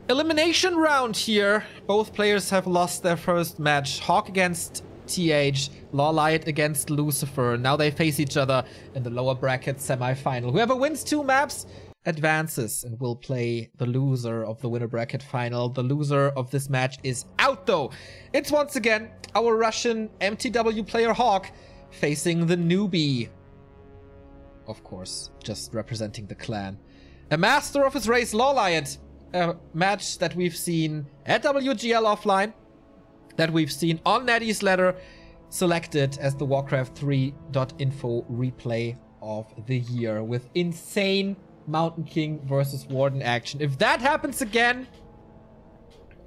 elimination round here. Both players have lost their first match. HawK against TH, LawLiet against Lucifer. Now they face each other in the lower bracket semi-final. Whoever wins 2 maps advances and will play the loser of the winner bracket final. The loser of this match is out though. It's once again our Russian MTW player HawK facing the newbie. Of course, just representing the clan. A master of his race, LawLiet. A match that we've seen at WGL offline, that we've seen on Natty's Ladder, selected as the Warcraft 3.info replay of the year with insane Mountain King versus Warden action. If that happens again,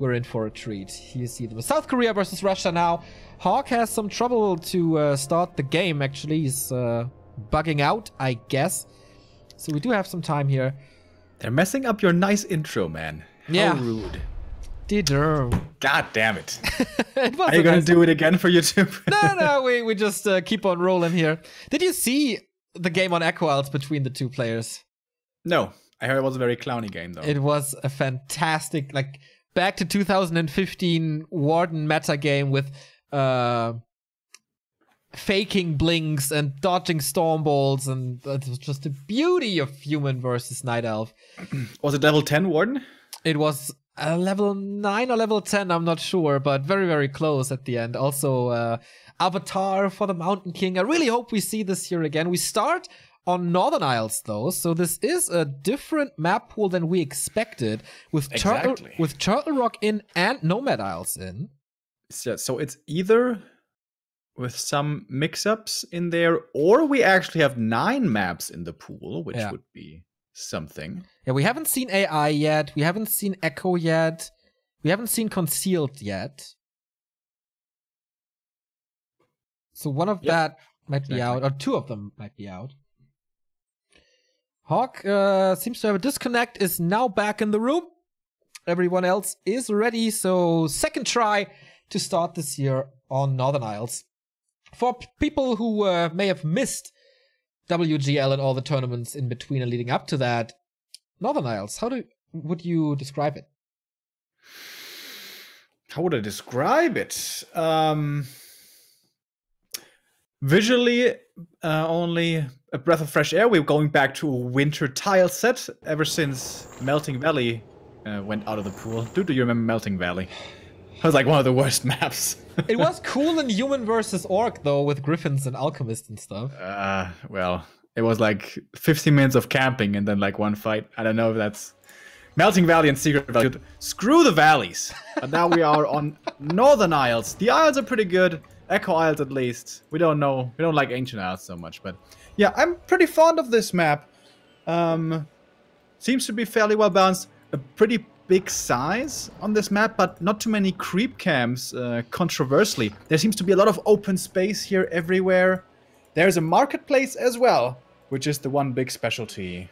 we're in for a treat. You see the South Korea versus Russia now. HawK has some trouble to start the game, actually. He's bugging out, I guess. So we do have some time here. They're messing up your nice intro, man. How rude. God damn it. Are you going to do it again for YouTube? No, we just keep on rolling here. Did you see the game on Echo Isles between the 2 players? No. I heard it was a very clowny game, though. It was a fantastic, like, back to 2015 Warden meta game with faking blinks and dodging storm balls, and it was just the beauty of human versus night elf. Was it level 10 Warden? It was level 9 or level 10, I'm not sure, but very, very close at the end. Also, Avatar for the Mountain King. I really hope we see this here again. We start on Northern Isles, though, so this is a different map pool than we expected, with Turtle Rock in and Nomad Isles in. So it's either with some mix-ups in there, or we actually have 9 maps in the pool, which would be something. Yeah, we haven't seen AI yet. We haven't seen Echo yet. We haven't seen Concealed yet. So one of that might be out, or 2 of them might be out. HawK seems to have a disconnect, is now back in the room. Everyone else is ready, so second try to start this year on Northern Isles. For people who may have missed WGL and all the tournaments in between and leading up to that, Northern Isles, how would you describe it? How would I describe it? Visually, only a breath of fresh air. We're going back to a winter tile set ever since Melting Valley went out of the pool. Do you remember Melting Valley? It was like one of the worst maps. It was cool in Human versus Orc, though, with Griffins and Alchemist and stuff. Well, it was like 15 minutes of camping and then like 1 fight. I don't know if that's... Melting Valley and Secret Valley. Screw the valleys. But now we are on Northern Isles. The Isles are pretty good. Echo Isles, at least. We don't know. We don't like Ancient Isles so much. But yeah, I'm pretty fond of this map. Seems to be fairly well balanced. A pretty big size on this map, but not too many creep camps, controversially. There seems to be a lot of open space here everywhere. There's a marketplace as well, which is the one big specialty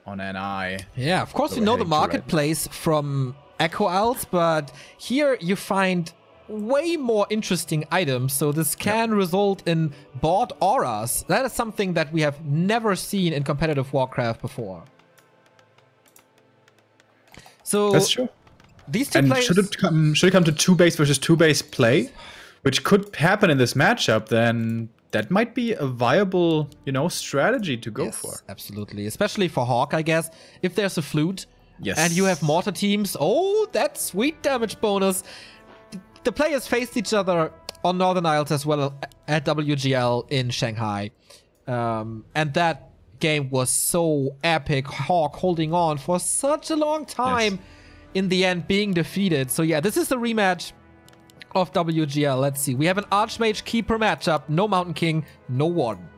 on NI. Yeah, of course, you know the marketplace from Echo Isles, but here you find way more interesting items, so this can result in bought auras. That is something that we have never seen in competitive Warcraft before. So that's true. These 2 players... should it come to 2 base versus 2 base play, which could happen in this matchup, then that might be a viable, strategy to go for. Absolutely, especially for HawK, I guess. If there's a flute, yes, and you have mortar teams, oh, that sweet damage bonus. The players faced each other on Northern Isles as well at WGL in Shanghai, and that game was so epic. HawK holding on for such a long time, in the end being defeated. So yeah, this is the rematch of WGL. Let's see. We have an Archmage Keeper matchup. No Mountain King, no Warden.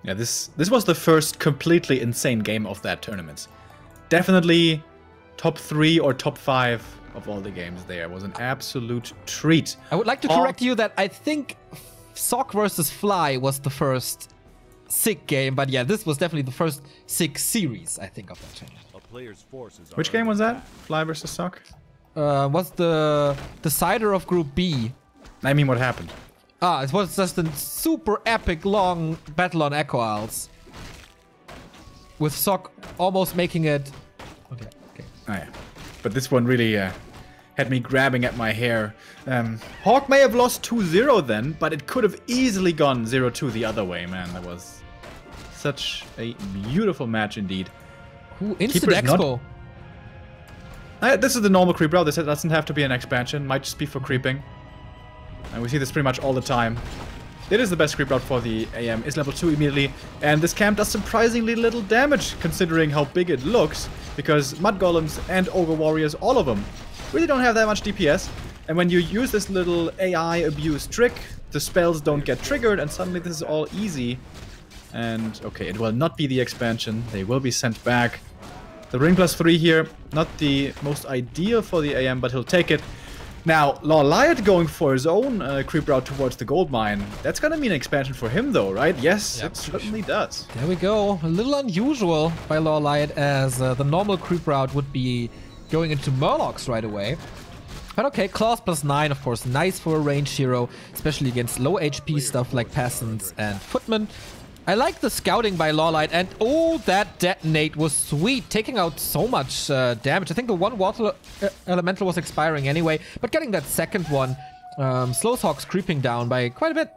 Yeah, this was the first completely insane game of that tournament. Definitely top 3 or top 5 of all the games there. It was an absolute treat. I would like to correct you that I think Sock versus Fly was the first sick game, but yeah, this was definitely the first sick series, I think, of that tournament. Which game was that? Fly versus Sock? Was the decider of Group B. I mean, what happened? It was just a super epic long battle on Echo Isles, with Sock almost making it. Okay. Oh yeah. but this one really had me grabbing at my hair. HawK may have lost 2-0 then, but it could have easily gone 0-2 the other way, man. That was such a beautiful match indeed. Ooh, instant expo. This is the normal creep route. This doesn't have to be an expansion. Might just be for creeping. And we see this pretty much all the time. It is the best creep route for the AM. Is level 2 immediately. And this camp does surprisingly little damage considering how big it looks. Because Mud Golems and Ogre Warriors, all of them, really don't have that much DPS. And when you use this little AI abuse trick, the spells don't get triggered and suddenly this is all easy. And okay, it will not be the expansion. They will be sent back. The ring +3 here, not the most ideal for the AM, but he'll take it. Now, LawLiet going for his own creep route towards the gold mine. That's gonna mean an expansion for him though, right? Yes, yep. It certainly does. There we go. A little unusual by LawLiet, as the normal creep route would be going into Murlocs right away. But okay, claws +9, of course, nice for a ranged hero, especially against low HP stuff like peasants and footmen. I like the scouting by LawLiet, and oh, that detonate was sweet, taking out so much damage. I think the one water elemental was expiring anyway, but getting that second one slows HawK's creeping down by quite a bit.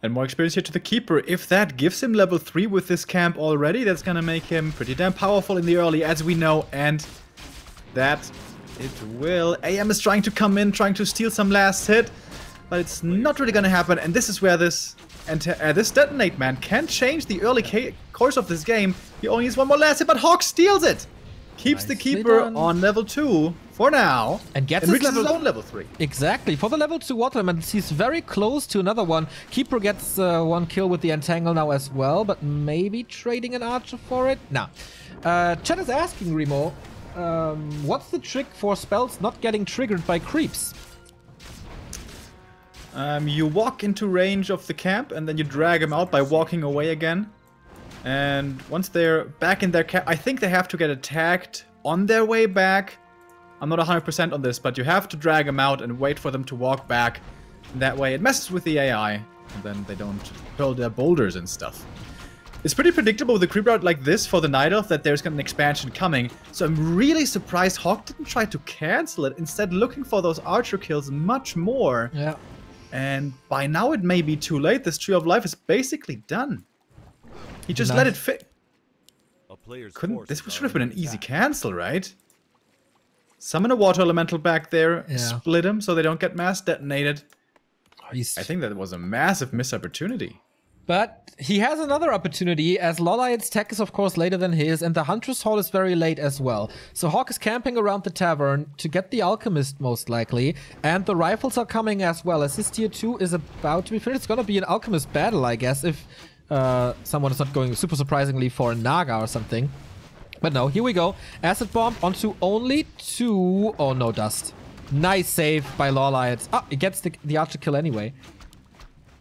And more experience here to the Keeper. If that gives him level 3 with this camp already, that's gonna make him pretty damn powerful in the early, as we know, and that it will. AM is trying to come in, trying to steal some last hit, but it's not really gonna happen, and this is where this detonate, man, can change the early course of this game. He only needs one more last hit, but HawK steals it! Keeps the Keeper on level 2 for now, and gets his own level 3. Exactly. For the level 2 water element, he's very close to another one. Keeper gets one kill with the Entangle now as well, but maybe trading an Archer for it? Nah. Chat is asking, Remo, what's the trick for spells not getting triggered by creeps? You walk into range of the camp and then you drag them out by walking away again. And once they're back in their camp, I think they have to get attacked on their way back. I'm not 100% on this, but you have to drag them out and wait for them to walk back. That way it messes with the AI, and then they don't hurl their boulders and stuff. It's pretty predictable with a creep route like this for the Night Elf that there's an expansion coming. So I'm really surprised HawK didn't try to cancel it, instead looking for those Archer kills much more. Yeah. And by now it may be too late. This Tree of Life is basically done. He just let it fit. This should have been an easy cancel, right? Summon a water elemental back there, split him so they don't get mass detonated. I think that was a massive missed opportunity. But he has another opportunity, as LawLiet's tech is of course later than his, and the Huntress Hall is very late as well. So HawK is camping around the tavern to get the Alchemist most likely, and the rifles are coming as well, as his tier 2 is about to be finished. It's gonna be an Alchemist battle, I guess, if someone is not going super surprisingly for a Naga or something. But no, here we go. Acid Bomb onto only 2. Oh no, Dust. Nice save by LawLiet. Ah, it gets the Archer kill anyway.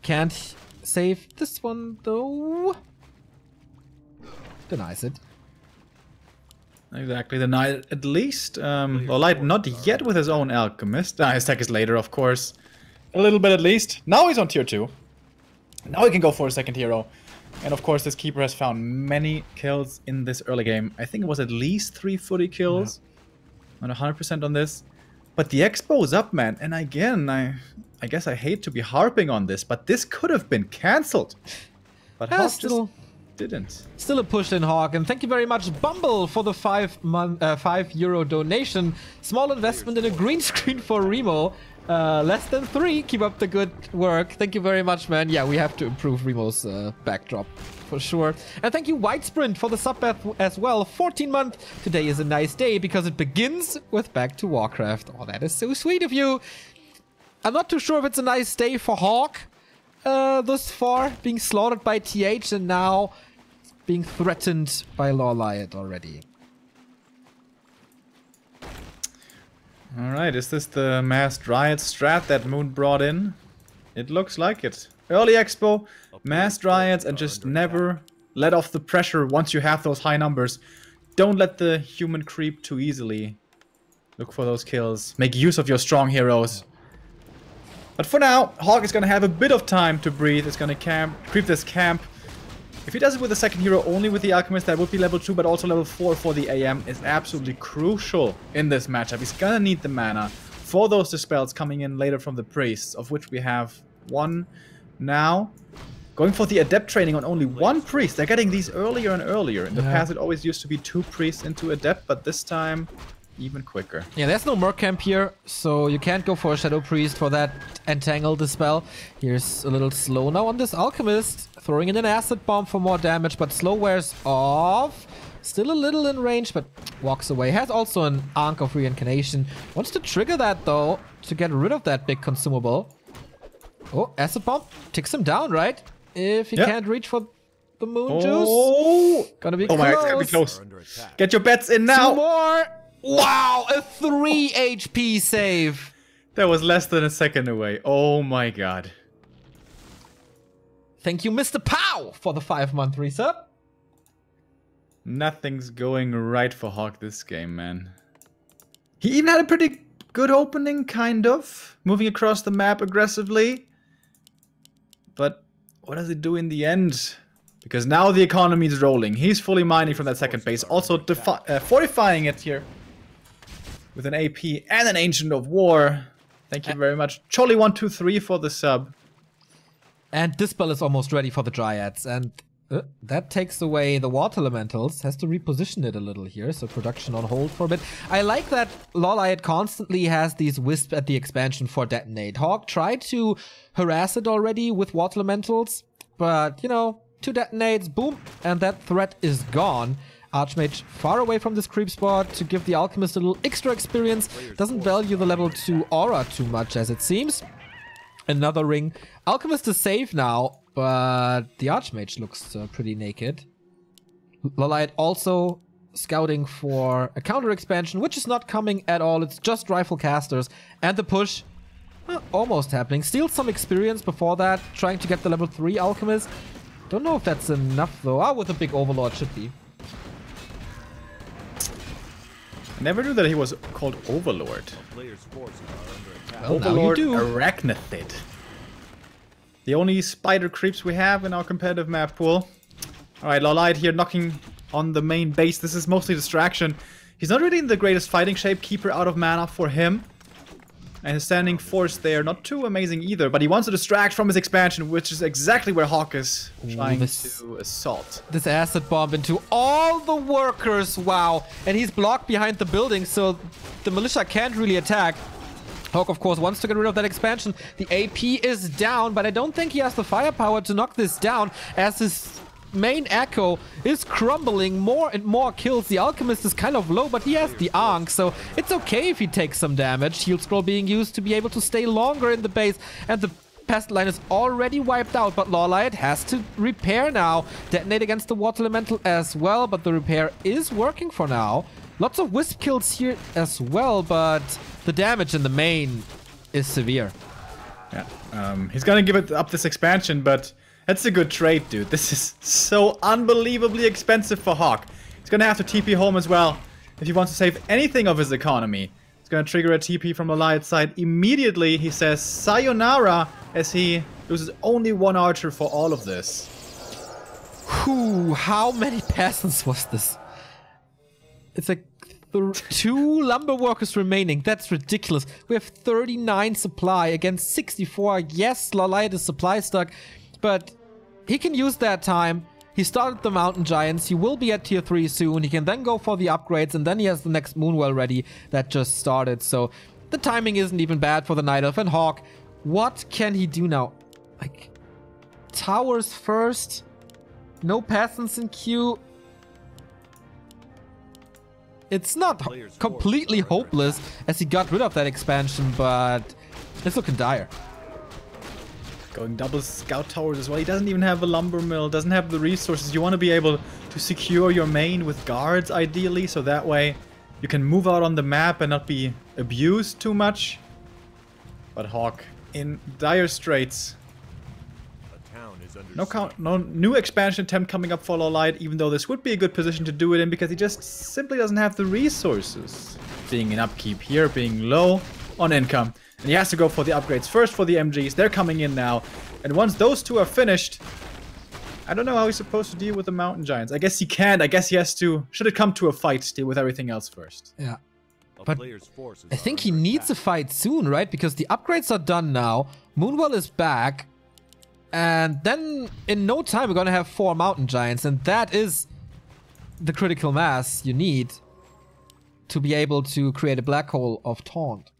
Can't save this one though. Denies it. Exactly, denied at least. LawLiet not yet with his own Alchemist. His tech is later, of course. A little bit at least. Now he's on tier 2. Now he can go for a second hero. And of course, this Keeper has found many kills in this early game. I think it was at least 3 footy kills. Yeah. Not 100% on this. But the expo is up, man. And again, I guess I hate to be harping on this, but this could have been cancelled. But HawK just didn't. Still a push in HawK, and thank you very much, Bumble, for the €5 donation. Small investment in a green screen for Remo. Less than 3. Keep up the good work. Thank you very much, man. Yeah, we have to improve Remo's backdrop for sure. And thank you, White Sprint, for the sub as well. 14 month. Today is a nice day because it begins with Back to Warcraft. Oh, that is so sweet of you. I'm not too sure if it's a nice day for HawK thus far, being slaughtered by TH and now being threatened by LawLiet already. Alright, is this the masked riot strat that Moon brought in? It looks like it. Early expo, masked riots, and just never let off the pressure once you have those high numbers. Don't let the human creep too easily. Look for those kills. Make use of your strong heroes. But for now, HawK is gonna have a bit of time to breathe. It's gonna creep this camp. If he does it with the second hero, only with the Alchemist, that would be level 2, but also level 4 for the AM is absolutely crucial in this matchup. He's gonna need the mana for those dispels coming in later from the priests, of which we have 1 now. Going for the adept training on only 1 priest. They're getting these earlier and earlier. In the past, it always used to be 2 priests into adept, but this time, even quicker. Yeah, there's no Merc Camp here, so you can't go for a Shadow Priest for that Entangle dispel. Here's a little slow now on this Alchemist, throwing in an Acid Bomb for more damage, but slow wears off. Still a little in range, but walks away. Has also an Ankh of Reincarnation. Wants to trigger that, though, to get rid of that big consumable. Oh, Acid Bomb ticks him down, right? If he can't reach for the Moon Juice. Gonna be close. Oh my god, it's gonna be close. Get your bets in now. 2 more. Wow, a 3 HP save. That was less than a second away. Oh my god. Thank you, Mr. Pow, for the 5-month resub. Nothing's going right for HawK this game, man. He even had a pretty good opening, kind of. Moving across the map aggressively. But what does it do in the end? Because now the economy is rolling. He's fully mining from that second base. Also fortifying it here. With an AP and an Ancient of War. Thank you very much. Cholly123 for the sub. And Dispel is almost ready for the Dryads. And that takes away the Water Elementals. Has to reposition it a little here. So production on hold for a bit. I like that LawLiet constantly has these Wisp at the expansion for Detonate. HawK tried to harass it already with Water Elementals. But, you know, 2 detonates, boom. And that threat is gone. Archmage far away from this creep spot to give the Alchemist a little extra experience. Doesn't value the level 2 aura too much as it seems. Another ring. Alchemist is safe now, but the Archmage looks pretty naked. LawLiet also scouting for a counter expansion, which is not coming at all. It's just Rifle Casters. And the push, almost happening. Steals some experience before that, trying to get the level 3 Alchemist. Don't know if that's enough though. With a big Overlord should be. Never knew that he was called Overlord. Well, Overlord now you do. Arachnithid. The only spider creeps we have in our competitive map pool. Alright, LawLiet here knocking on the main base. This is mostly distraction. He's not really in the greatest fighting shape. Keeper out of mana for him. And his standing force there, not too amazing either. But he wants to distract from his expansion, which is exactly where HawK is trying to assault. This Acid Bomb into all the workers, wow. And he's blocked behind the building, so the militia can't really attack. HawK, of course, wants to get rid of that expansion. The AP is down, but I don't think he has the firepower to knock this down, as his main Echo is crumbling. More and more kills. The Alchemist is kind of low, but he has the Ankh, so it's okay if he takes some damage. Shield Scroll being used to be able to stay longer in the base, and the pest line is already wiped out, but LawLiet has to repair now. Detonate against the Water Elemental as well, but the repair is working for now. Lots of Wisp kills here as well, but the damage in the main is severe. Yeah, he's gonna give it up this expansion, but that's a good trade, dude. This is so unbelievably expensive for HawK. He's gonna have to TP home as well if he wants to save anything of his economy. He's gonna trigger a TP from LawLiet's side. Immediately, he says sayonara as he loses only 1 archer for all of this. Whew, how many peasants was this? It's like 2 lumber workers remaining. That's ridiculous. We have 39 supply against 64. Yes, LawLiet is supply stuck, but he can use that time. He started the Mountain Giants. He will be at tier 3 soon. He can then go for the upgrades, and then he has the next Moonwell ready that just started. So the timing isn't even bad for the Night Elf. And HawK, what can he do now? Like, towers first. No peasants in queue. It's not completely hopeless as he got rid of that expansion, but it's looking dire. Going double scout towers as well. He doesn't even have a lumber mill, doesn't have the resources. You want to be able to secure your main with guards ideally, so that way you can move out on the map and not be abused too much. But HawK in dire straits. No new expansion attempt coming up for LawLiet, even though this would be a good position to do it in because he just simply doesn't have the resources. Being in upkeep here, being low on income. And he has to go for the upgrades first for the MGs. They're coming in now. And once those 2 are finished, I don't know how he's supposed to deal with the mountain giants. I guess he can't. I guess he has to... Should it come to a fight, deal with everything else first. Yeah. But I think he needs a fight soon, right? Because the upgrades are done now. Moonwell is back. And then in no time we're going to have 4 mountain giants. And that is the critical mass you need to be able to create a black hole of taunt.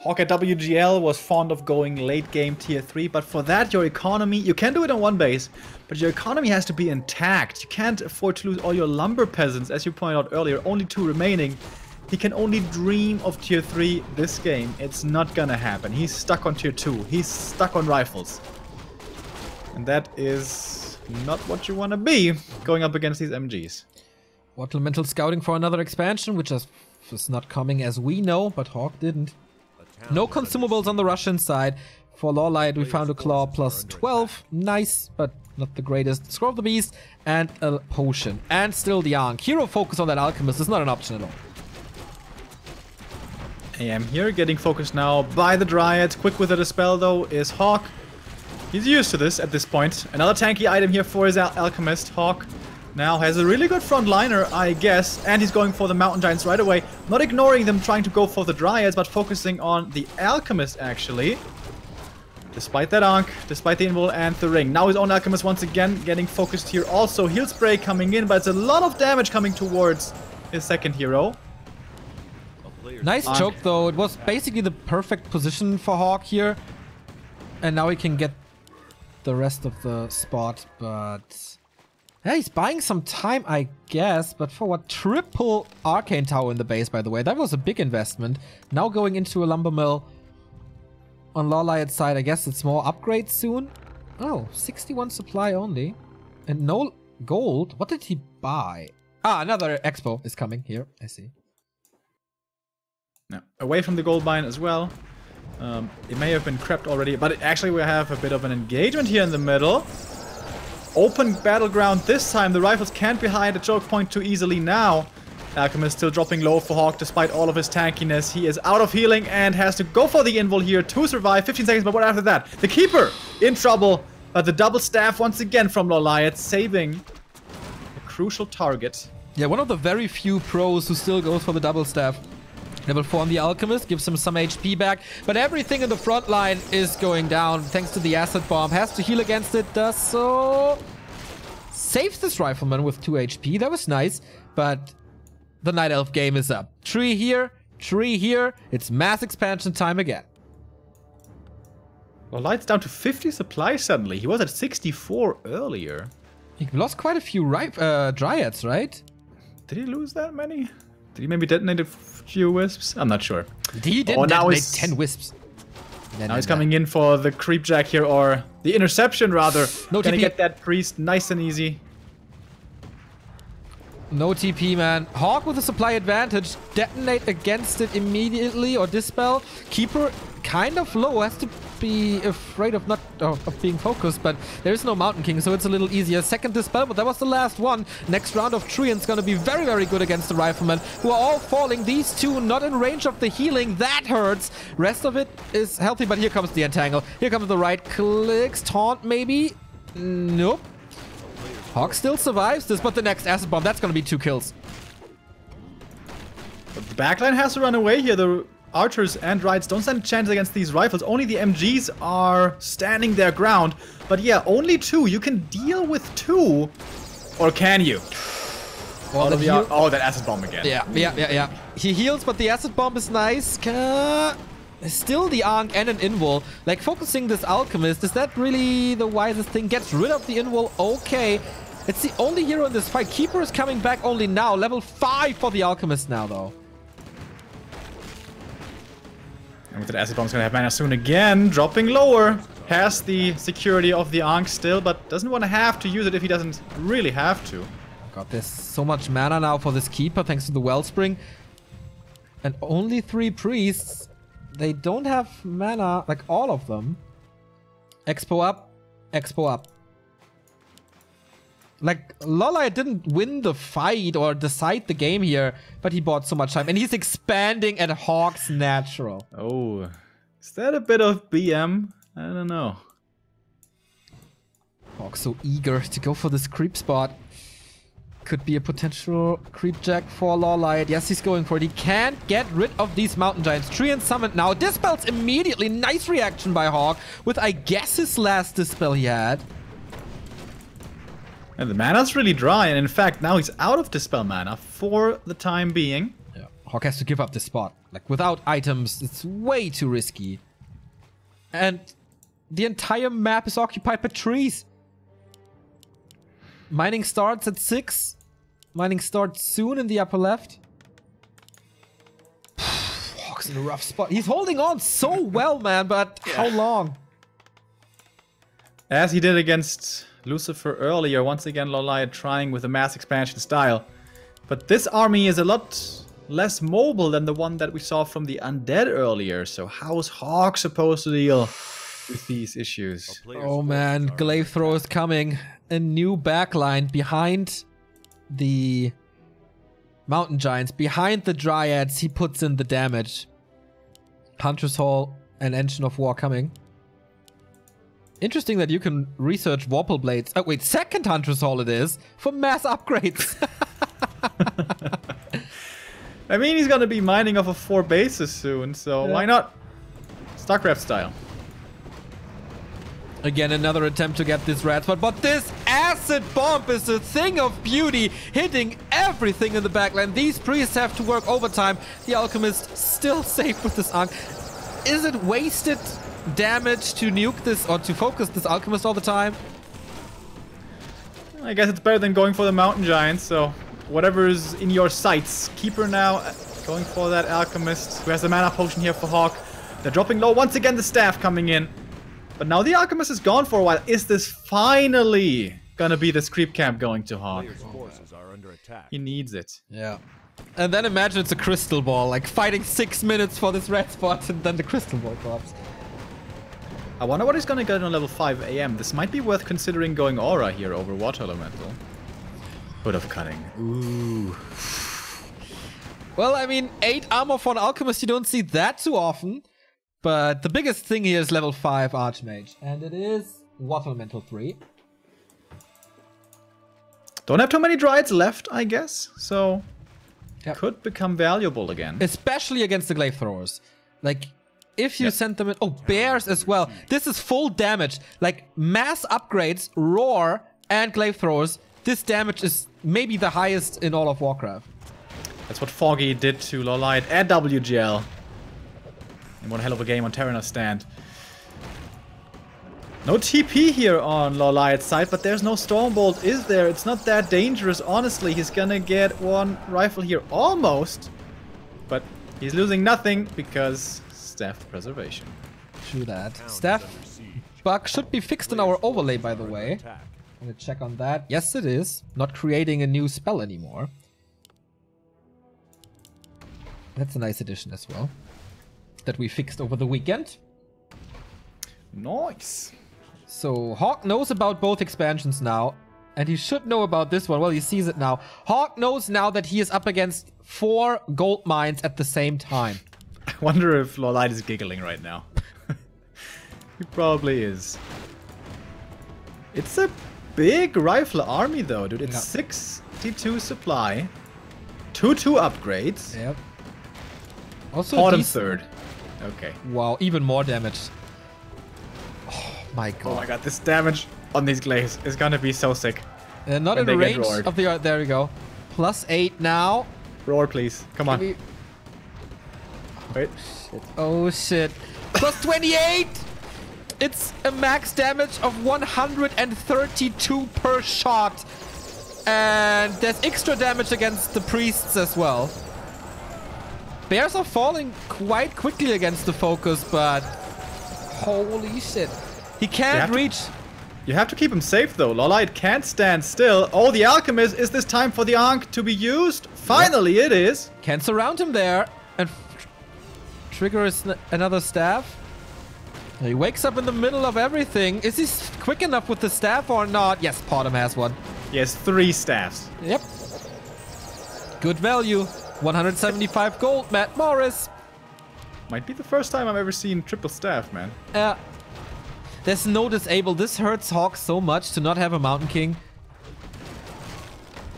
HawK at WGL was fond of going late game tier 3, but for that your economy, you can do it on one base, but your economy has to be intact. You can't afford to lose all your lumber peasants, as you pointed out earlier, only 2 remaining. He can only dream of tier 3 this game. It's not gonna happen. He's stuck on tier 2. He's stuck on rifles. And that is not what you want to be going up against these MGs. Elemental scouting for another expansion, which is not coming as we know, but HawK didn't. No consumables on the Russian side. For LawLiet, we found a claw plus 12. Nice, but not the greatest. Scroll of the Beast and a potion. And still the Ankh. Hero focus on that Alchemist is not an option at all. AM here getting focused now by the Dryad. Quick with the Dispel though is HawK. He's used to this at this point. Another tanky item here for his Alchemist. HawK now has a really good frontliner, I guess, and he's going for the Mountain Giants right away. Not ignoring them trying to go for the Dryads, but focusing on the Alchemist, actually. Despite that Ankh, despite the Invul and the Ring. Now his own Alchemist once again getting focused here. Also, Heal Spray coming in, but it's a lot of damage coming towards his second hero. Nice choke, though. It was basically the perfect position for HawK here. And now he can get the rest of the spot, but... yeah, he's buying some time, I guess, but for what? Triple Arcane Tower in the base, by the way. That was a big investment. Now going into a lumber mill. On LawLiet's side, I guess it's more upgrades soon. Oh, 61 supply only. And no gold. What did he buy? Ah, another expo is coming here. I see. Now, away from the gold mine as well. It may have been crept already, but actually we have a bit of an engagement here in the middle. Open battleground this time. The rifles can't be high at the choke point too easily now. Alchemist still dropping low for HawK despite all of his tankiness. He is out of healing and has to go for the invul here to survive. 15 seconds, but what after that? The Keeper in trouble. But the double staff once again from LawLiet, saving a crucial target. Yeah, one of the very few pros who still goes for the double staff. Level 4 on the Alchemist, gives him some HP back. But everything in the front line is going down thanks to the Acid Bomb. Has to heal against it, does so. Saves this Rifleman with 2 HP. That was nice. But the Night Elf game is up. Tree here, tree here. It's mass expansion time again. LawLiet's down to 50 supply suddenly. He was at 64 earlier. He lost quite a few Dryads, right? Did he lose that many? Did he maybe detonate a few wisps? I'm not sure. He didn't detonate 10 wisps. Now he's coming in for the creep jack here, or the interception rather. No Gonna TP. get that priest nice and easy. No TP, man. HawK with a supply advantage. Detonate against it immediately or dispel. Keeper kind of low. Has to be afraid of being focused, but there is no Mountain King, so it's a little easier. Second dispel, but that was the last one. Next round of Treant's gonna be very, very good against the Riflemen, who are all falling. These two not in range of the healing. That hurts. Rest of it is healthy, but here comes the Entangle. Here comes the right clicks. Taunt, maybe? Nope. HawK still survives this, but the next Acid Bomb, that's gonna be 2 kills. But the backline has to run away here. The archers and rides don't stand a chance against these rifles. Only the MGs are standing their ground. But yeah, only 2. You can deal with 2. Or can you? Well, oh, that Acid Bomb again. Yeah. He heals, but the Acid Bomb is nice. Still the Ankh and an Invul. Like, focusing this Alchemist, is that really the wisest thing? Gets rid of the Invul, okay. It's the only hero in this fight. Keeper is coming back only now. Level 5 for the Alchemist now, though. And with the Acid Bomb's gonna have mana soon again. Dropping lower. Has the security of the Ankh still, but doesn't want to have to use it if he doesn't really have to. God, there's so much mana now for this Keeper thanks to the Wellspring. And only 3 priests. They don't have mana, like all of them. Expo up, Expo up. Like, LawLiet didn't win the fight or decide the game here, but he bought so much time. And he's expanding at HawK's natural. Oh, is that a bit of BM? I don't know. HawK so eager to go for this creep spot. Could be a potential creep jack for LawLiet. Yes, he's going for it. He can't get rid of these mountain giants. Tree and Summon now. Dispels immediately. Nice reaction by HawK with, I guess, his last Dispel he had. And the mana's really dry, and in fact, now he's out of Dispel mana for the time being. Yeah, HawK has to give up this spot. Like, without items, it's way too risky. And the entire map is occupied by trees. Mining starts at 6. Mining starts soon in the upper left. HawK's in a rough spot. He's holding on so well, man, but how long? As he did against Lucifer earlier, once again LawLiet trying with a mass expansion style. But this army is a lot less mobile than the one that we saw from the Undead earlier. So how is HawK supposed to deal with these issues? Oh man, Glaive Throw is coming. A new backline behind the Mountain Giants, behind the Dryads. He puts in the damage. Hunter's Hall and Engine of War coming. Interesting that you can research Warple Blades. Oh wait, second Hunter's Hall it is for mass upgrades. I mean, he's gonna be mining off of 4 bases soon, so why not? StarCraft style. Again, another attempt to get this red spot, but this acid bomb is a thing of beauty, hitting everything in the backline. These priests have to work overtime. The Alchemist still safe with this Ankh. Is it wasted damage to nuke this or to focus this Alchemist all the time? I guess it's better than going for the Mountain Giants, so whatever's in your sights. Keeper now going for that Alchemist, who has the mana potion here for HawK. They're dropping low. Once again, the staff coming in. But now the Alchemist is gone for a while. Is this finally gonna be this creep camp going to HawK? He needs it. Yeah. And then imagine it's a crystal ball, like fighting 6 minutes for this red spot, and then the crystal ball drops. I wonder what he's gonna get on level 5 AM. This might be worth considering going Aura here over Water Elemental. Hood of Cunning. Ooh. Well, I mean, 8 armor for an Alchemist, you don't see that too often. But the biggest thing here is level 5 Archmage. And it is Water Elemental 3. Don't have too many Dryads left, I guess. So, could become valuable again. Especially against the Glaive Throwers. Like, if you send them in... Oh, Bears as well. This is full damage. Like, mass upgrades, Roar, and Glaive Throwers. This damage is maybe the highest in all of Warcraft. That's what Foggy did to LawLiet and WGL. And what a hell of a game on Terranos stand. No TP here on LawLiet's side, but there's no Stormbolt, is there? It's not that dangerous, honestly. He's gonna get 1 rifle here, almost. But he's losing nothing because Staff Preservation. True that. Staff bug should be fixed in our overlay, by the way. I'm gonna check on that. Yes, it is. Not creating a new spell anymore. That's a nice addition as well. That we fixed over the weekend. Nice. So HawK knows about both expansions now. And he should know about this one. Well, he sees it now. HawK knows now that he is up against 4 gold mines at the same time. I wonder if LawLiet is giggling right now. He probably is. It's a big rifle army though, dude. It's 62 supply. 2/2 upgrades. Yep. Also Autumn 3rd. Okay. Wow, even more damage. Oh my god. Oh my god, this damage on these glaives is gonna be so sick. Not in range of the... There we go. +8 now. Roar, please. Come on. Wait. Shit. Oh shit. +28! It's a max damage of 132 per shot. And there's extra damage against the priests as well. Bears are falling quite quickly against the focus, but holy shit. He can't reach. You have to keep him safe though. LawLiet can't stand still. Oh, the Alchemist. Is this time for the Ankh to be used? Finally, it is. Can't surround him there. And trigger is another staff. He wakes up in the middle of everything. Is he quick enough with the staff or not? Yes, Potem has one. He has 3 staffs. Yep. Good value. 175 gold, Matt Morris. Might be the first time I've ever seen triple staff, man. There's no disable. This hurts HawK so much to not have a Mountain King.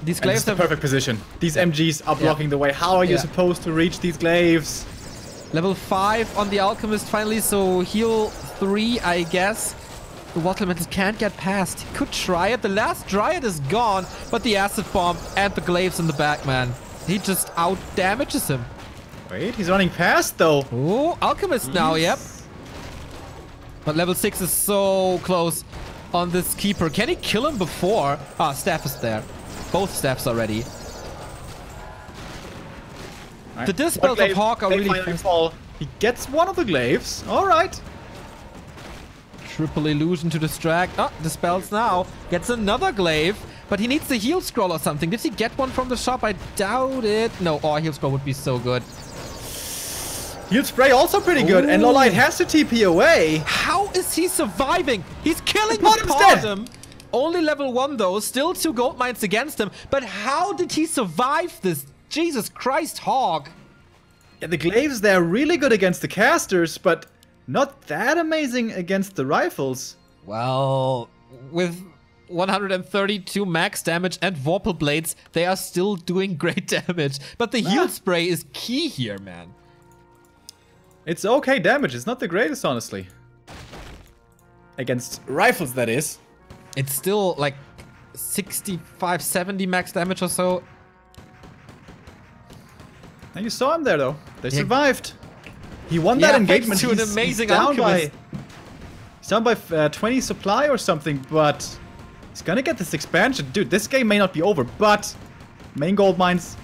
These glaives are the perfect position. These MGs are blocking the way. How are you supposed to reach these glaives? Level 5 on the Alchemist finally, so heal 3, I guess. The Water Elemental can't get past. He could try it. The last Dryad is gone, but the Acid Bomb and the glaives in the back, man. He just out-damages him. Wait, he's running past, though. Oh, Alchemist now, yep. But level 6 is so close on this Keeper. Can he kill him before? Ah, Staff is there. Both staffs are ready. Right. The dispels of HawK are really fast. He gets one of the glaives. All right. Triple illusion to distract. Oh, dispels now. Gets another glaive. But he needs the heal scroll or something. Did he get one from the shop? I doubt it. No, oh, heal scroll would be so good. Heal spray also pretty good. And LawLiet has to TP away. How is he surviving? He's killing Bottom. Only level 1 though, still 2 gold mines against him. But how did he survive this? Jesus Christ, HawK. Yeah, the glaives, they're really good against the casters, but not that amazing against the rifles. Well, with 132 max damage and Vorpal Blades, they are still doing great damage. But the heal spray is key here, man. It's okay damage, it's not the greatest, honestly. Against rifles, that is. It's still like 65, 70 max damage or so. And you saw him there, though. They survived. He won that engagement. To an amazing he's down by 20 supply or something, but he's gonna get this expansion. Dude, this game may not be over, but main gold mines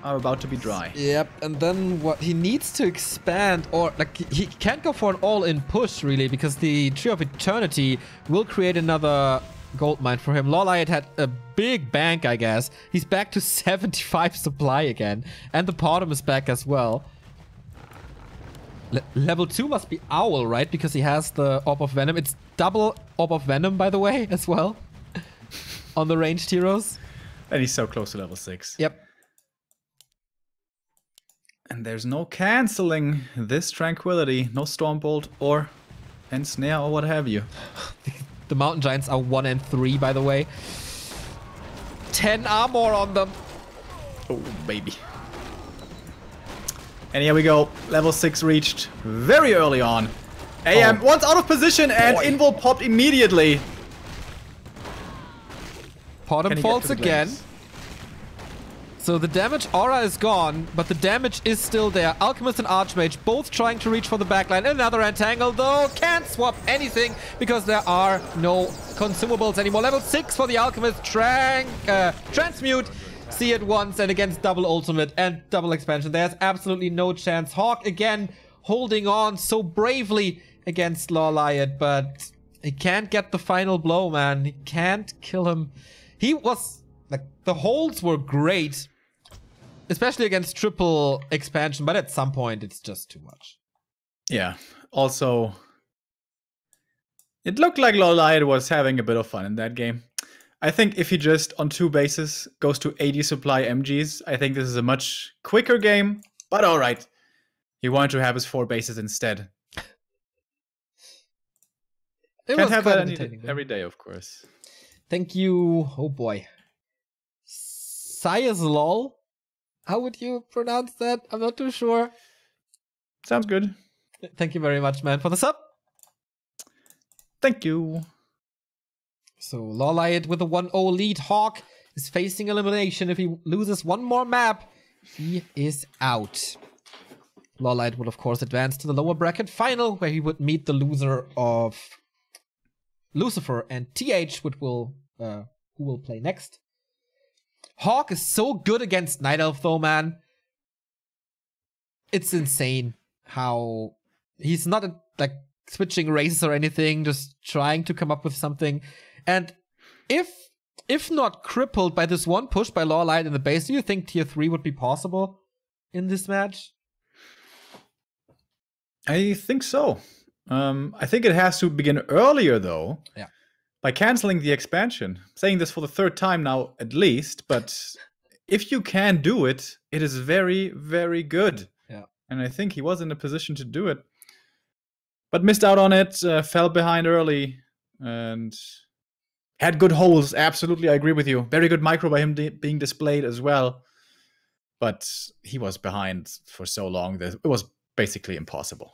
are about to be dry. Yep, and then what he needs to expand, or like he can't go for an all-in push really, because the Tree of Eternity will create another gold mine for him. LawLiet had a big bank, I guess. He's back to 75 supply again, and the bottom is back as well. Level 2 must be Owl, right? Because he has the Orb of Venom. It's double Orb of Venom, by the way, as well, on the ranged heroes. And he's so close to level 6. Yep. And there's no canceling this Tranquility. No Stormbolt or Ensnare or what have you. The Mountain Giants are 1 and 3, by the way. 10 armor on them. Oh, baby. And here we go. Level 6 reached very early on. AM once out of position and Invul popped immediately. Bottom falls again. So the damage aura is gone, but the damage is still there. Alchemist and Archmage both trying to reach for the backline. Another entangle, though, can't swap anything because there are no consumables anymore. Level 6 for the Alchemist. Transmute. See it once and against double ultimate and double expansion. There's absolutely no chance. HawK again holding on so bravely against LawLiet, but he can't get the final blow, man. He can't kill him. He was like, the holds were great, especially against triple expansion, but at some point it's just too much. Yeah. Also, it looked like LawLiet was having a bit of fun in that game. I think if he just, on 2 bases, goes to 80 supply MGs, I think this is a much quicker game, but alright. He wanted to have his 4 bases instead. Can't have that every day, of course. Thank you. Oh boy. Siaslol? How would you pronounce that? I'm not too sure. Sounds good. Thank you very much, man, for the sub. Thank you. So LawLiet with a 1-0 lead. HawK is facing elimination. If he loses one more map, he is out. LawLiet would, of course, advance to the lower bracket final, where he would meet the loser of Lucifer and TH, who will play next. HawK is so good against Night Elf, though, man. It's insane how he's not like switching races or anything, just trying to come up with something. And if not crippled by this one push by LawLiet in the base, do you think tier 3 would be possible in this match? I think so. I think it has to begin earlier, though. Yeah. By canceling the expansion. I'm saying this for the 3rd time now, at least. But if you can do it, it is very, very good. Yeah. And I think he was in a position to do it. But missed out on it, fell behind early, and had good holes. Absolutely, I agree with you. Very good micro by him being displayed as well. But he was behind for so long that it was basically impossible.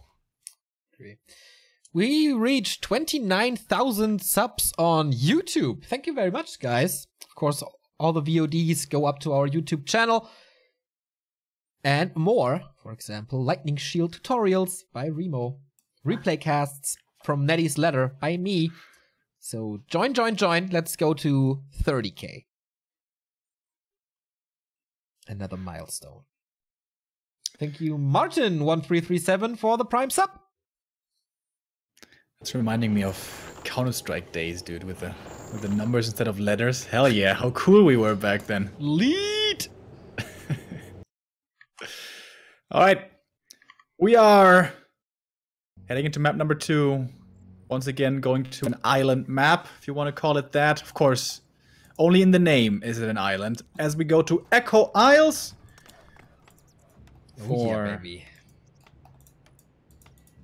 Great. We reached 29,000 subs on YouTube. Thank you very much, guys. Of course, all the VODs go up to our YouTube channel. And more, for example, Lightning Shield tutorials by Remo. Replay casts from Netty's Letter by me. So join. Let's go to 30K. Another milestone. Thank you, Martin1337, for the Prime sub. It's reminding me of Counter-Strike days, dude, with the numbers instead of letters. Hell yeah, how cool we were back then. Lead! Alright. We are heading into map number 2. Once again, going to an island map, if you want to call it that. Of course, only in the name is it an island. As we go to Echo Isles. Yeah, baby.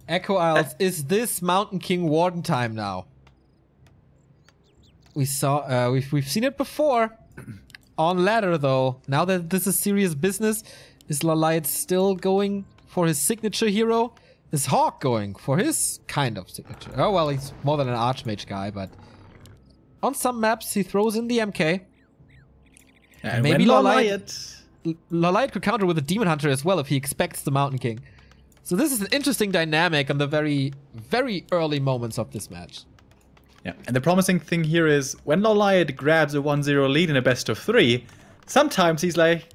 Echo Isles, is this Mountain King Warden time now? We saw, we've seen it before on ladder though. Now that this is serious business, is LawLiet still going for his signature hero? Is HawK going for his kind of signature? Oh well, he's more than an Archmage guy, but on some maps he throws in the MK. And maybe LawLiet could counter with a Demon Hunter as well if he expects the Mountain King. So this is an interesting dynamic on the very, very early moments of this match. Yeah, and the promising thing here is when LawLiet grabs a 1-0 lead in a best of 3, sometimes he's like,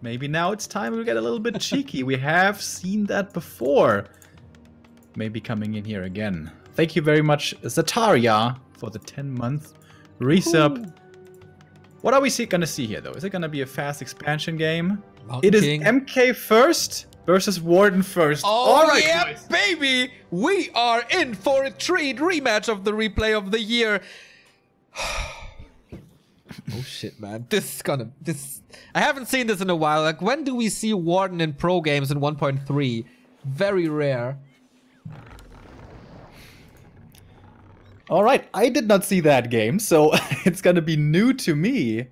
maybe now it's time to get a little bit cheeky. We have seen that before. Maybe coming in here again. Thank you very much, Zataria, for the 10-month resub. Ooh. What are we gonna see here, though? Is it gonna be a fast expansion game? Mountain King. Is MK first versus Warden first. Oh, all right, yeah, guys. Baby! We are in for a treat rematch of the replay of the year. Oh shit, man. I haven't seen this in a while. Like, when do we see Warden in pro games in 1.3? Very rare. Alright, I did not see that game, so it's gonna be new to me.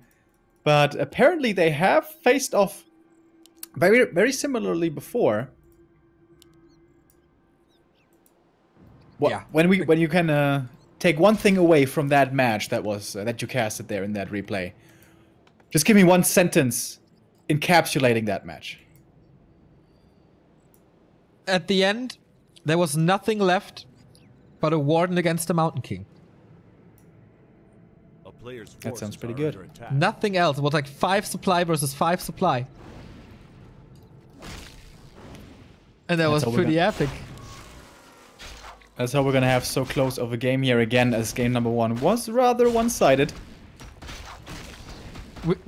But apparently they have faced off very, very similarly before. Yeah. When you can take one thing away from that match that was that you casted there in that replay, just give me one sentence encapsulating that match. At the end, there was nothing left but a Warden against a Mountain King. That sounds pretty good. Nothing else. It was like 5 supply versus 5 supply. And that was pretty epic. That's how we're gonna have so close of a game here again, as game number 1 was rather one-sided.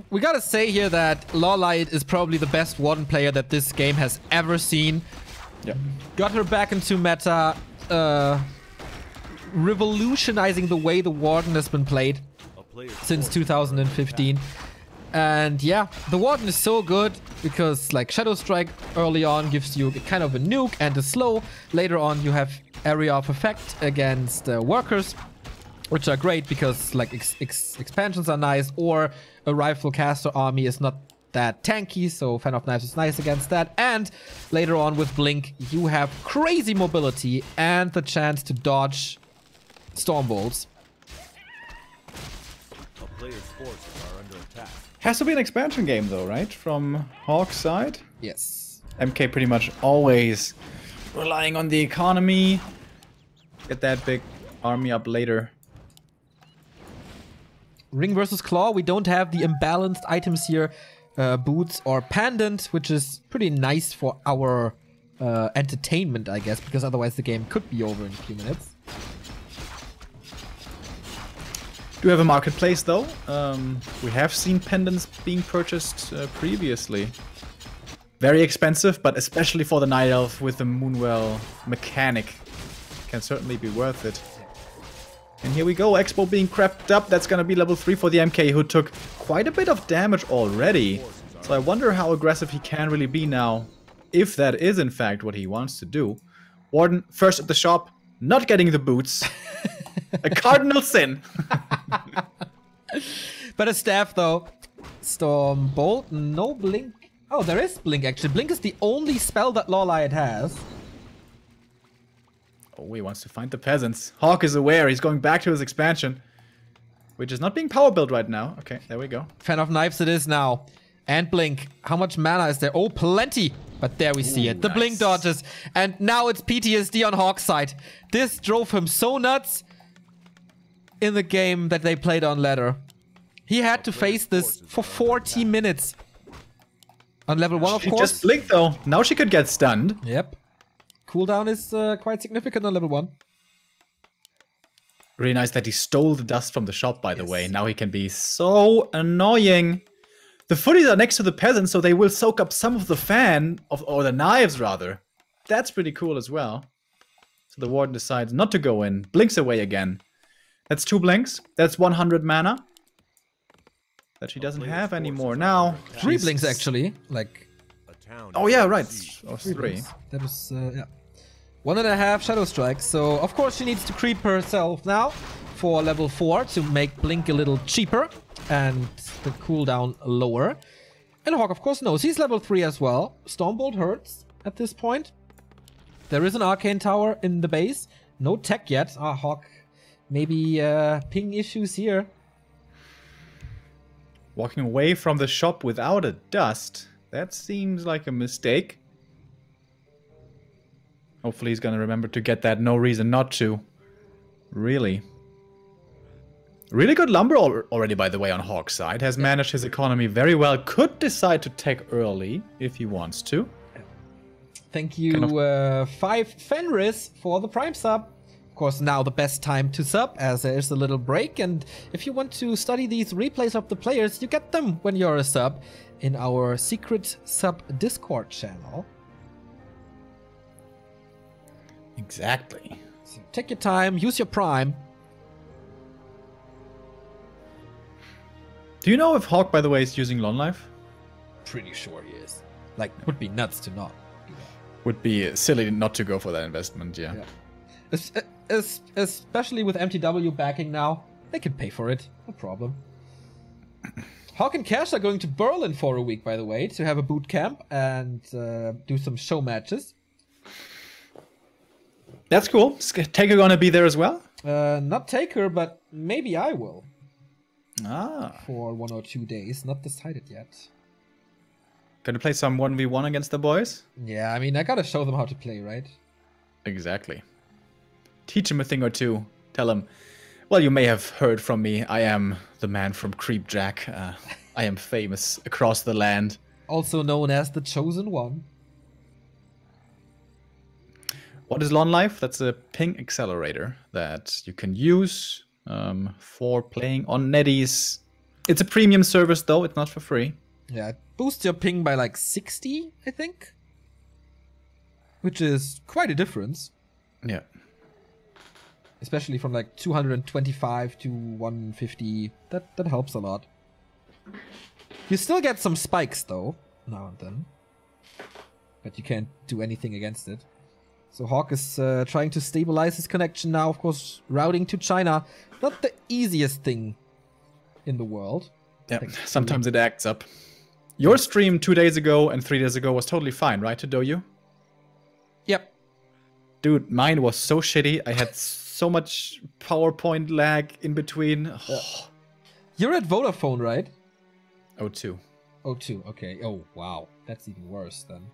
We gotta say here that LawLiet is probably the best Warden player that this game has ever seen. Yeah. Got her back into meta, revolutionizing the way the Warden has been played since 2015. And yeah, the Warden is so good because like Shadow Strike early on gives you kind of a nuke and a slow. Later on you have Area of Effect against workers, which are great because like expansions are nice, or a rifle caster army is not that tanky, so Fan of Knives is nice against that. And later on with Blink you have crazy mobility and the chance to dodge storm bolts. Has to be an expansion game though, right? From HawK's side? Yes. MK pretty much always relying on the economy. Get that big army up later. Ring versus Claw, we don't have the imbalanced items here. Boots or Pendant, which is pretty nice for our entertainment, I guess, because otherwise the game could be over in a few minutes. Do have a marketplace though. We have seen pendants being purchased previously. Very expensive, but especially for the Night Elf with the Moonwell mechanic, can certainly be worth it. And here we go, Expo being crept up. That's gonna be level 3 for the MK, who took quite a bit of damage already. So I wonder how aggressive he can really be now, if that is in fact what he wants to do. Warden first at the shop, not getting the boots. A cardinal sin. But a staff though. Storm Bolt, no Blink. Oh, there is Blink actually. Blink is the only spell that LawLiet has. Oh, he wants to find the peasants. HawK is aware. He's going back to his expansion, which is not being power built right now. Okay, there we go. Fan of Knives it is now. And Blink. How much mana is there? Oh, plenty. But there we see it. The nice. Blink dodges. And now it's PTSD on HawK's side. This drove him so nuts in the game that they played on ladder. He had to face this for 40 minutes. On level 1, of She course. just blinked though. Now she could get stunned. Yep. Cooldown is quite significant on level 1. Really nice that he stole the dust from the shop, by the way. Now he can be so annoying. The footies are next to the peasants, so they will soak up some of the or the knives rather. That's pretty cool as well. So the warden decides not to go in. Blinks away again. That's 2 blinks. That's 100 mana. That she doesn't have anymore now. 3 blinks actually. Like. Oh yeah, right. Or 3. That was, yeah. 1.5 Shadow Strike. So, of course, she needs to creep herself now for level 4 to make Blink a little cheaper and the cooldown lower. And HawK, of course, knows he's level 3 as well. Stormbolt hurts at this point. There is an Arcane Tower in the base. No tech yet. HawK, maybe ping issues here. Walking away from the shop without a dust. That seems like a mistake. Hopefully he's gonna remember to get that. No reason not to. Really. Really good lumber already, by the way, on HawK's side. Has managed his economy very well. Could decide to take early if he wants to. Thank you, 5 Fenris, for the Prime sub. Of course, now the best time to sub, as there is a little break. And if you want to study these replays of the players, you get them when you're a sub in our secret sub Discord channel. Exactly. So take your time, use your Prime. Do you know if HawK, by the way, is using Life? Pretty sure he is. Like, would be nuts to not do that. Would be silly not to go for that investment, yeah. Especially with MTW backing now, they can pay for it, no problem. HawK and Cash are going to Berlin for a week, by the way, to have a boot camp and do some show matches. That's cool. Is Taker gonna be there as well? Not Taker, but maybe I will. Ah. For 1 or 2 days, not decided yet. Gonna play some 1v1 against the boys? Yeah, I mean, I gotta show them how to play, right? Exactly. Teach him a thing or two. Tell him, well, you may have heard from me. I am the man from Creepjack. I am famous across the land. Also known as the Chosen One. What is Life? That's a ping accelerator that you can use for playing on Netties. It's a premium service, though. It's not for free. Yeah, it boosts your ping by like 60, I think. Which is quite a difference. Yeah. Especially from like 225 to 150. That helps a lot. You still get some spikes though, now and then. But you can't do anything against it. So HawK is trying to stabilize his connection now, of course, routing to China. Not the easiest thing in the world. Yeah, sometimes it acts up. Your stream 2 days ago and 3 days ago was totally fine, right, to Douyu? Yep. Dude, mine was so shitty. I had so much PowerPoint lag in between. Oh. You're at Vodafone, right? O2. O2, okay. Oh, wow. That's even worse then.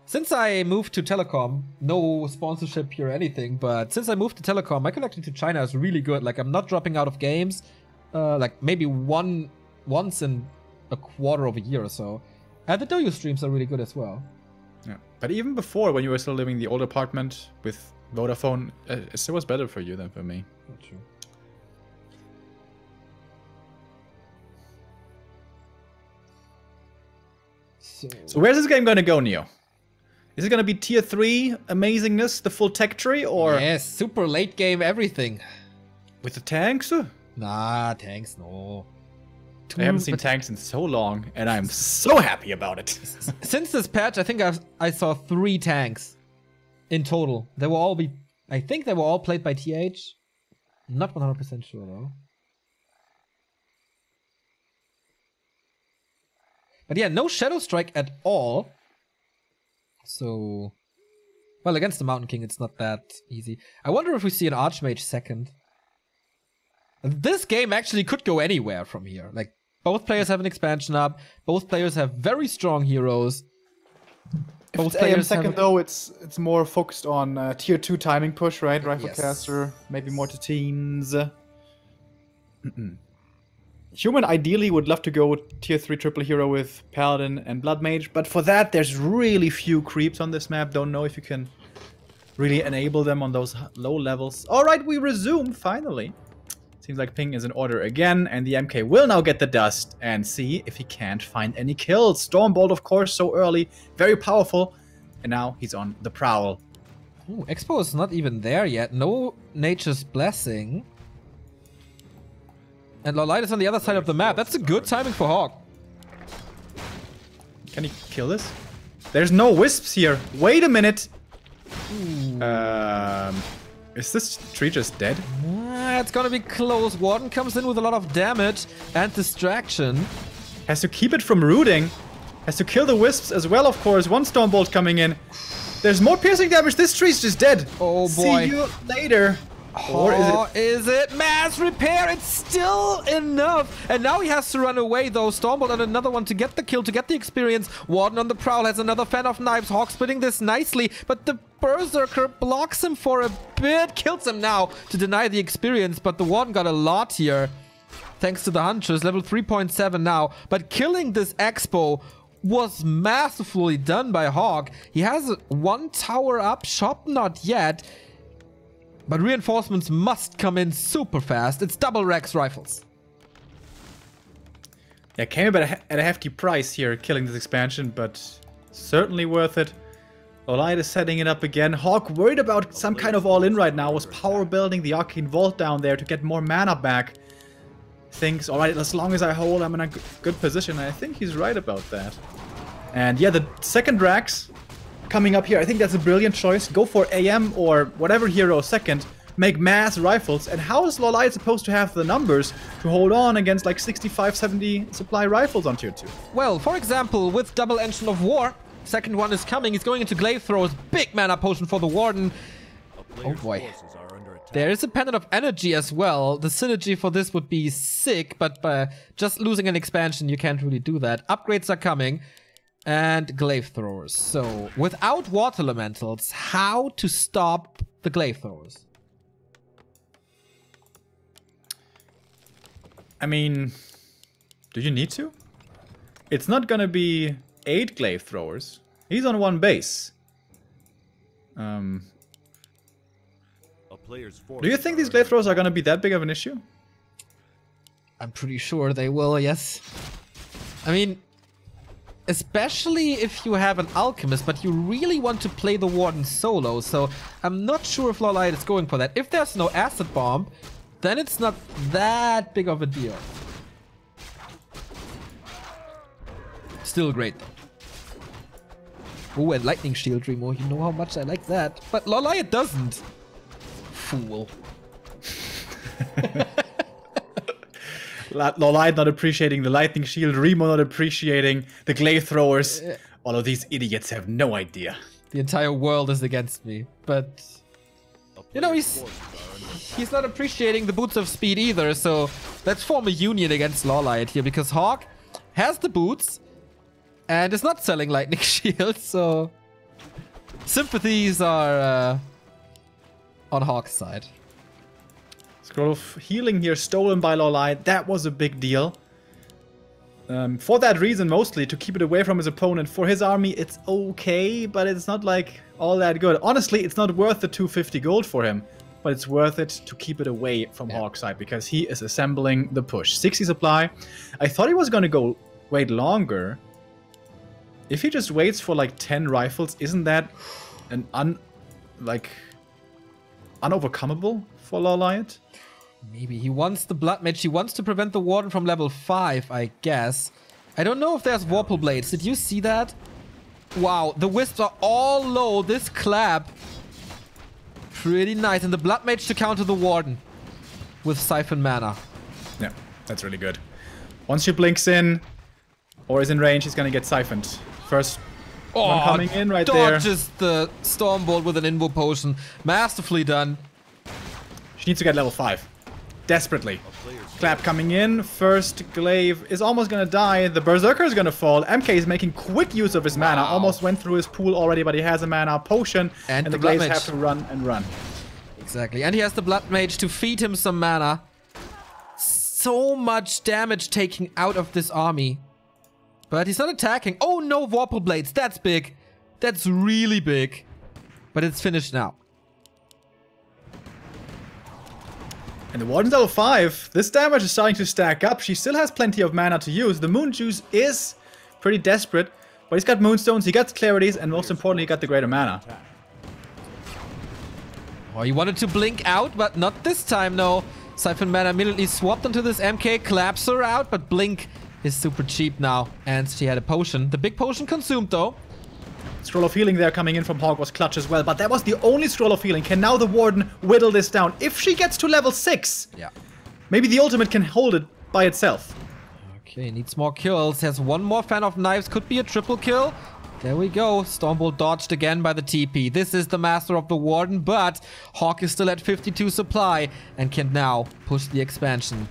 Since I moved to Telecom, no sponsorship here or anything, but since I moved to Telecom, my connection to China is really good. Like, I'm not dropping out of games. Like, maybe once in a quarter of a year or so. And the Douyu streams are really good as well. Yeah. But even before, when you were still living in the old apartment with Vodafone, it still was better for you than for me. Not true. So where's this game going to go, Neo? Is it going to be tier 3 amazingness, the full tech tree, or... Yes, super late game everything. With the tanks? Nah, tanks, no. I haven't seen tanks in so long, and I'm so happy about it. Since this patch, I think I saw 3 tanks. in total. They will all be... I think they were all played by TH. Not 100% sure, though. But yeah, no Shadow Strike at all. So... Well, against the Mountain King, it's not that easy. I wonder if we see an Archmage second. This game actually could go anywhere from here. Like, both players have an expansion up. Both players have very strong heroes. If it's AM second, though, it's more focused on tier 2 timing push, right? Rifle caster, maybe more to teens. Human ideally would love to go tier 3 triple hero with Paladin and Blood Mage, but for that there's really few creeps on this map. Don't know if you can really enable them on those low levels. Alright, we resume, finally. Seems like ping is in order again, and the MK will now get the dust and see if he can't find any kills. Stormbolt, of course, so early, very powerful, and now he's on the prowl. Ooh, Expo is not even there yet. No Nature's Blessing. And LawLiet is on the other side of the map. That's a good timing for HawK. Can he kill this? There's no wisps here. Wait a minute. Is this tree just dead? It's gonna be close. Warden comes in with a lot of damage and distraction. Has to keep it from rooting. Has to kill the wisps as well, of course. One Stormbolt coming in. There's more piercing damage. This tree's just dead. Oh boy. See you later. Or is it mass repair? It's still enough. And now he has to run away, though. Stormbolt on another one to get the kill, to get the experience. Warden on the prowl has another fan of knives. HawK splitting this nicely, but the Berserker blocks him for a bit. Kills him now to deny the experience, but the Warden got a lot here. Thanks to the Huntress. Level 3.7 now. But killing this Expo was masterfully done by HawK. He has one tower up. Shop not yet. But reinforcements must come in super fast. It's double Rex rifles. Yeah, came at a hefty price here, killing this expansion, but certainly worth it. LawLiet is setting it up again. HawK, worried about some kind of all-in right now, was power building the Arcane Vault down there to get more mana back. Thinks, alright, as long as I hold, I'm in a good position. I think he's right about that. And yeah, the second Rax coming up here, I think that's a brilliant choice. Go for AM or whatever hero second. Make mass rifles. And how is LawLiet supposed to have the numbers to hold on against like 65, 70 supply rifles on tier 2? Well, for example, with double Engine of War, second one is coming. He's going into Glaive Throws. Big mana potion for the Warden. Oh boy. There is a Pendant of Energy as well. The synergy for this would be sick, but by just losing an expansion, you can't really do that. Upgrades are coming. And Glaive Throwers. So, without Water Elementals, how to stop the Glaive Throwers? I mean, do you need to? It's not gonna be 8 Glaive Throwers. He's on 1 base. Do you think these Glaive Throwers are gonna be that big of an issue? I'm pretty sure they will, yes. I mean, especially if you have an Alchemist, but you really want to play the Warden solo, so I'm not sure if LawLiet is going for that. If there's no Acid Bomb, then it's not that big of a deal. Still great, though. Oh, and Lightning Shield, Remo. You know how much I like that. But LawLiet doesn't. Fool. LawLiet not appreciating the Lightning Shield, Remo not appreciating the Glaive Throwers. All of these idiots have no idea. The entire world is against me, but you know, he's not appreciating the Boots of Speed either, so let's form a union against LawLiet here, because HawK has the boots and is not selling Lightning Shield, so sympathies are on HawK's side. Scroll of Healing here stolen by LawLiet. That was a big deal. For that reason, mostly, to keep it away from his opponent. For his army, it's okay, but it's not like all that good. Honestly, it's not worth the 250 gold for him, but it's worth it to keep it away from HawK's side, because he is assembling the push. 60 supply. I thought he was going to wait longer. If he just waits for like 10 rifles, isn't that an unovercomable for LawLiet? Maybe he wants the Blood Mage. He wants to prevent the Warden from level 5, I guess. I don't know if there's Vorpal Blades. Did you see that? Wow, the Wisps are all low. This clap Pretty nice. And the Blood Mage to counter the Warden with Siphon Mana. Yeah, that's really good. Once she blinks in or is in range, he's gonna get siphoned. First one coming in right there. Dodges the Stormbolt with an Invo Potion. Masterfully done. She needs to get level 5. Desperately. Clap coming in. First glaive is almost gonna die. The Berserker is gonna fall. MK is making quick use of his mana. Almost went through his pool already, but he has a mana potion. And the glaives have to run and run. Exactly. And he has the Blood Mage to feed him some mana. So much damage taking out of this army. But he's not attacking. Oh no, Vorpal Blades. That's big. That's really big. But it's finished now. And the Warden's level 5. This damage is starting to stack up. She still has plenty of mana to use. The Moon Juice is pretty desperate. But he's got Moonstones, he got Clarities, and most importantly, he got the greater mana. Oh, he wanted to blink out, but not this time, no. Siphon Mana immediately swapped onto this MK, claps her out, but Blink is super cheap now. And she had a potion. The big potion consumed, though. Scroll of Healing there coming in from HawK was clutch as well, but that was the only Scroll of Healing. Can now the Warden whittle this down? If she gets to level 6, yeah, maybe the ultimate can hold it by itself. Okay, needs more kills. Has one more Fan of Knives. Could be a triple kill. There we go. Stormbolt dodged again by the TP. This is the Master of the Warden, but HawK is still at 52 supply and can now push the expansion.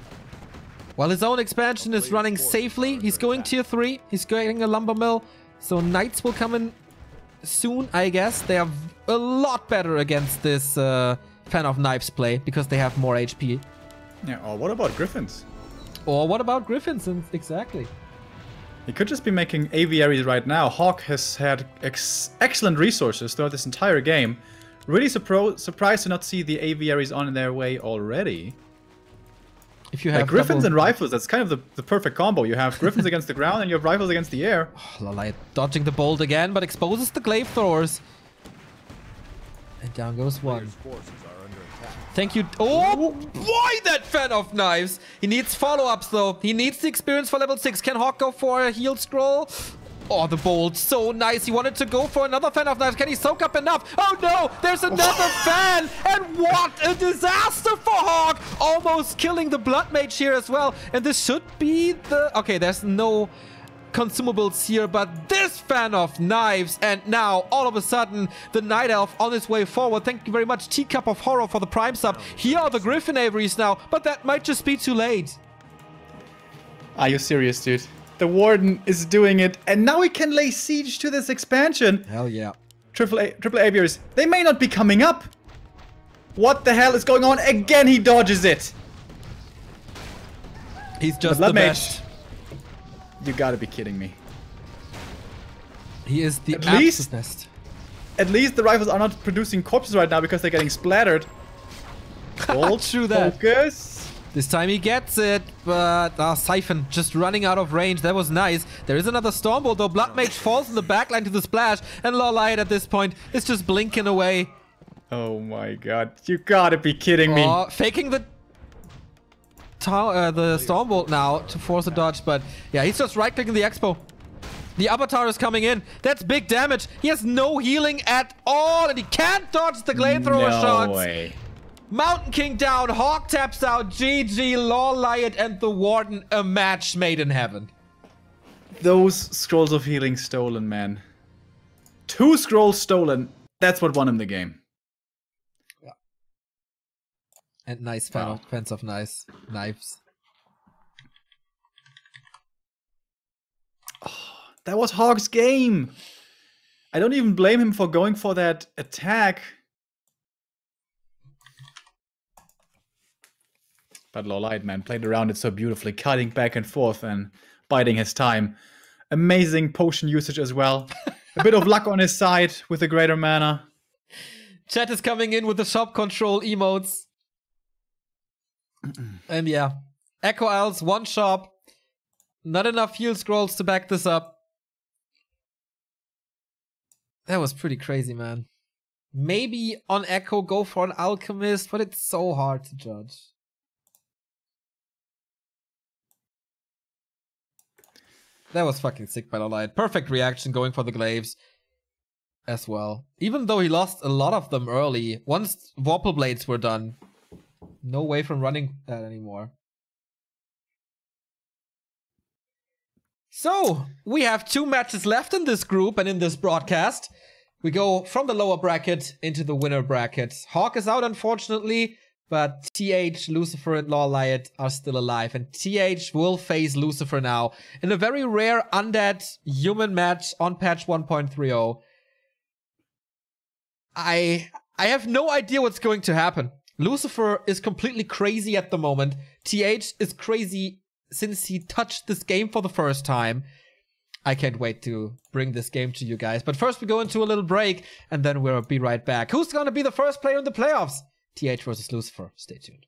While his own expansion is running safely, he's going tier 3. He's getting a Lumber Mill. So Knights will come in soon, I guess. They are a lot better against this Fan of Knives play because they have more HP. Yeah, or what about Griffins? Or what about Griffins? Exactly. He could just be making aviaries right now. HawK has had excellent resources throughout this entire game. Really surprised to not see the aviaries on their way already. If you have Griffins and rifles, that's kind of the perfect combo. You have Griffins against the ground and you have rifles against the air. Oh, LawLiet dodging the bolt again, but exposes the glaive throwers. And down goes one. Thank you. Oh boy, that Fan of Knives. He needs follow-ups though. He needs the experience for level 6. Can HawK go for a heal scroll? Oh, the bolt. So nice. He wanted to go for another Fan of Knives. Can he soak up enough? Oh no, there's another fan. And what a disaster for HawK. Almost killing the Blood Mage here as well. And this should be the... Okay, there's no consumables here, but this Fan of Knives, and now all of a sudden the Night Elf on his way forward. Thank you very much, Teacup of Horror, for the Prime sub. Here are the Griffin Aviaries now, but that might just be too late. Are you serious, dude? The Warden is doing it, and now he can lay siege to this expansion. Hell yeah. Triple Aviaries, they may not be coming up. What the hell is going on? Again, he dodges it. He's just the best. You gotta be kidding me. He is the absolute best. At least the rifles are not producing corpses right now because they're getting splattered. Hold, true that. Focus. This time he gets it, but Siphon just running out of range. That was nice. There is another Stormbolt though. Blood Mage falls in the backline to the splash, and LawLiet at this point is just blinking away. Oh my god. You gotta be kidding me. Faking the Stormbolt now to force a dodge, but yeah, he's just right-clicking the Expo. The Avatar is coming in. That's big damage. He has no healing at all, and he can't dodge the glaive thrower shots. No way. Mountain King down, HawK taps out, GG, LawLiet and the Warden, a match made in heaven. Those scrolls of healing stolen, man. 2 scrolls stolen. That's what won him the game. And nice fans of nice knives. Oh, that was HawK's game. I don't even blame him for going for that attack. But LawLiet, man, played around it so beautifully, cutting back and forth and biding his time. Amazing potion usage as well. A bit of luck on his side with the greater mana. Chat is coming in with the shop control emotes. And yeah, Echo Isles, 1 shop. Not enough heal scrolls to back this up. That was pretty crazy, man. Maybe on Echo go for an Alchemist, but it's so hard to judge. That was fucking sick by LawLiet. Perfect reaction going for the glaives. as well. Even though he lost a lot of them early, once Vorpal Blades were done, no way from running that anymore. So, we have 2 matches left in this group and in this broadcast. We go from the lower bracket into the winner bracket. HawK is out, unfortunately, but TH, Lucifer, and LawLiet are still alive. And TH will face Lucifer now in a very rare undead human match on patch 1.30. I have no idea what's going to happen. Lucifer is completely crazy at the moment. TH is crazy since he touched this game for the first time. I can't wait to bring this game to you guys. But first we go into a little break and then we'll be right back. Who's going to be the first player in the playoffs? TH versus Lucifer. Stay tuned.